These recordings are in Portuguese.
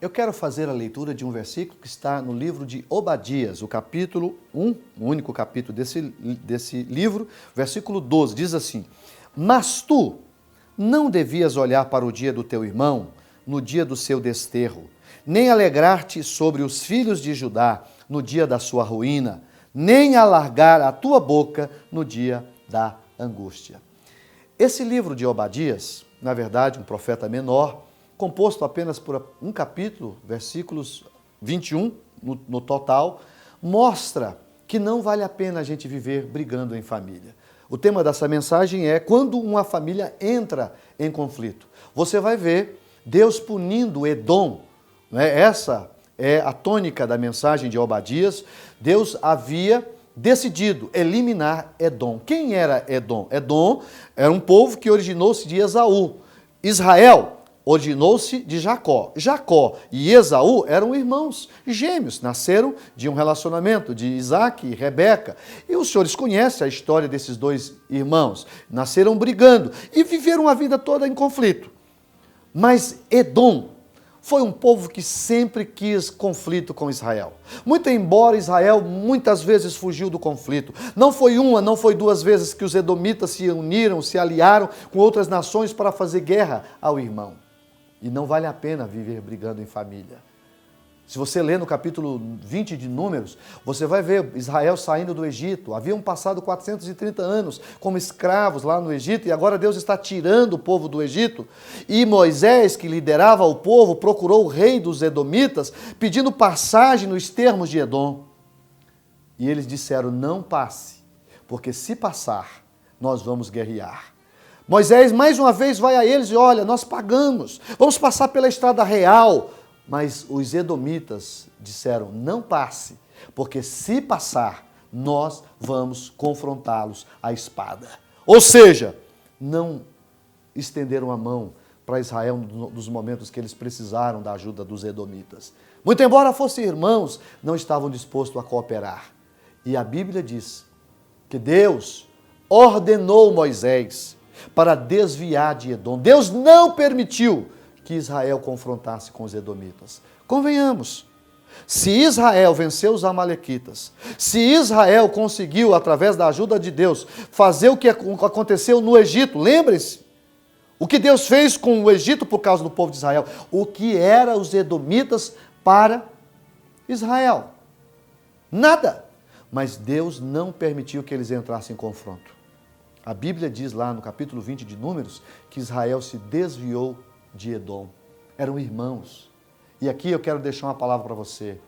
Eu quero fazer a leitura de um versículo que está no livro de Obadias, o capítulo 1, o único capítulo desse livro, versículo 12, diz assim: Mas tu não devias olhar para o dia do teu irmão, no dia do seu desterro, nem alegrar-te sobre os filhos de Judá, no dia da sua ruína, nem alargar a tua boca no dia da angústia. Esse livro de Obadias, na verdade, um profeta menor, composto apenas por um capítulo, versículos 21 no total, mostra que não vale a pena a gente viver brigando em família. O tema dessa mensagem é quando uma família entra em conflito. Você vai ver Deus punindo Edom, né? Essa é a tônica da mensagem de Obadias. Deus havia decidido eliminar Edom. Quem era Edom? Edom era um povo que originou-se de Esaú. Israel originou-se de Jacó. Jacó e Esaú eram irmãos gêmeos, nasceram de um relacionamento de Isaac e Rebeca. E os senhores conhecem a história desses dois irmãos. Nasceram brigando e viveram a vida toda em conflito. Mas Edom foi um povo que sempre quis conflito com Israel. Muito embora Israel muitas vezes fugiu do conflito. Não foi uma, não foi duas vezes que os edomitas se uniram, se aliaram com outras nações para fazer guerra ao irmão. E não vale a pena viver brigando em família. Se você ler no capítulo 20 de Números, você vai ver Israel saindo do Egito. Haviam passado 430 anos como escravos lá no Egito e agora Deus está tirando o povo do Egito. E Moisés, que liderava o povo, procurou o rei dos edomitas pedindo passagem nos termos de Edom. E eles disseram, não passe, porque se passar, nós vamos guerrear. Moisés mais uma vez vai a eles e olha, nós pagamos, vamos passar pela estrada real. Mas os edomitas disseram, não passe, porque se passar, nós vamos confrontá-los à espada. Ou seja, não estenderam a mão para Israel nos momentos que eles precisaram da ajuda dos edomitas. Muito embora fossem irmãos, não estavam dispostos a cooperar. E a Bíblia diz que Deus ordenou Moisés para desviar de Edom. Deus não permitiu que Israel confrontasse com os edomitas. Convenhamos, se Israel venceu os amalequitas, se Israel conseguiu, através da ajuda de Deus, fazer o que aconteceu no Egito, lembrem-se, o que Deus fez com o Egito por causa do povo de Israel, o que eram os edomitas para Israel? Nada. Mas Deus não permitiu que eles entrassem em confronto. A Bíblia diz lá no capítulo 20 de Números que Israel se desviou de Edom. Eram irmãos. E aqui eu quero deixar uma palavra para você.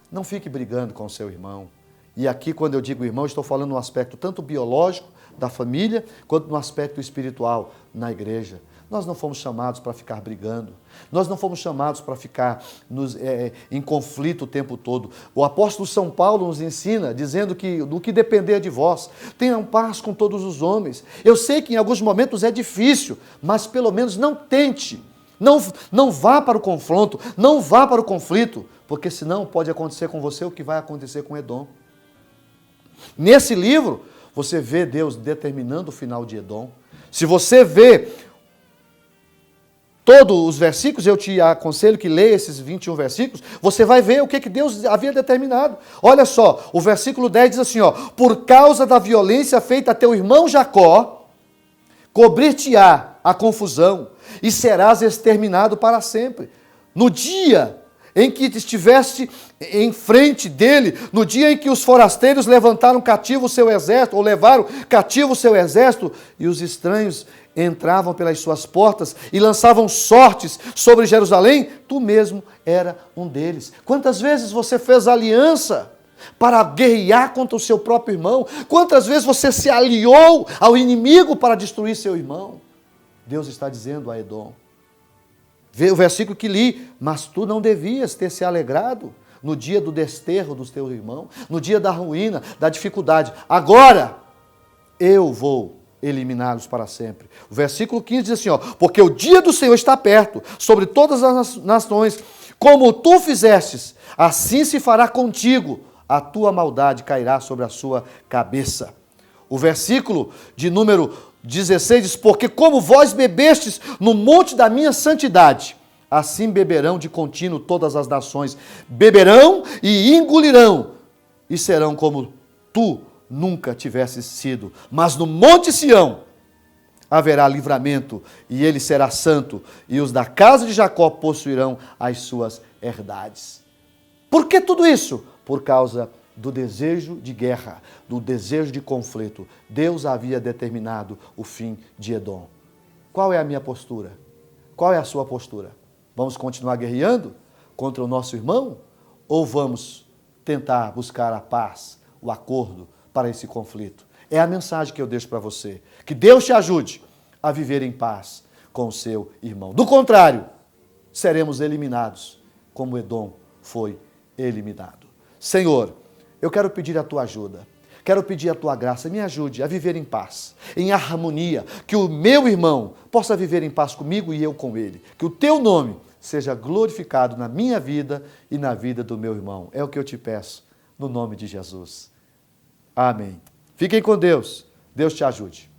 Não fique brigando com o seu irmão. E aqui, quando eu digo irmão, estou falando no aspecto tanto biológico da família, quanto no aspecto espiritual na igreja. Nós não fomos chamados para ficar brigando. Nós não fomos chamados para ficar em conflito o tempo todo. O apóstolo São Paulo nos ensina, dizendo que do que depender de vós, tenham paz com todos os homens. Eu sei que em alguns momentos é difícil, mas pelo menos não tente. Não vá para o confronto, não vá para o conflito, porque senão pode acontecer com você o que vai acontecer com Edom. Nesse livro, você vê Deus determinando o final de Edom. Se você vê todos os versículos, eu te aconselho que leia esses 21 versículos, você vai ver o que Deus havia determinado. Olha só, o versículo 10 diz assim, ó, por causa da violência feita a teu irmão Jacó, cobrir-te-á a confusão e serás exterminado para sempre. No dia em que estiveste em frente dele, no dia em que os forasteiros levantaram cativo o seu exército, ou levaram cativo o seu exército, e os estranhos entravam pelas suas portas e lançavam sortes sobre Jerusalém, tu mesmo era um deles. Quantas vezes você fez aliança para guerrear contra o seu próprio irmão? Quantas vezes você se aliou ao inimigo para destruir seu irmão? Deus está dizendo a Edom. Vê o versículo que li, mas tu não devias ter se alegrado no dia do desterro dos teus irmãos, no dia da ruína, da dificuldade. Agora eu vou eliminá-los para sempre. O versículo 15 diz assim, ó, porque o dia do Senhor está perto, sobre todas as nações, como tu fizestes, assim se fará contigo, a tua maldade cairá sobre a sua cabeça. O versículo de número 16 diz, porque como vós bebestes no monte da minha santidade, Assim beberão de contínuo todas as nações, beberão e engolirão, e serão como tu nunca tivesses sido. Mas no monte Sião haverá livramento, e ele será santo, e os da casa de Jacó possuirão as suas herdades. Por que tudo isso? Por causa do desejo de guerra, do desejo de conflito. Deus havia determinado o fim de Edom. Qual é a minha postura? Qual é a sua postura? Vamos continuar guerreando contra o nosso irmão? Ou vamos tentar buscar a paz, o acordo para esse conflito? É a mensagem que eu deixo para você. Que Deus te ajude a viver em paz com o seu irmão. Do contrário, seremos eliminados, como Edom foi eliminado. Senhor, eu quero pedir a tua ajuda. Quero pedir a tua graça, me ajude a viver em paz, em harmonia, que o meu irmão possa viver em paz comigo e eu com ele. Que o teu nome seja glorificado na minha vida e na vida do meu irmão. É o que eu te peço, no nome de Jesus. Amém. Fiquem com Deus. Deus te ajude.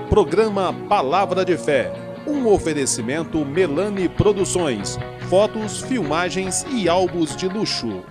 Programa Palavra de Fé. Um oferecimento Melani Produções. Fotos, filmagens e álbuns de luxo.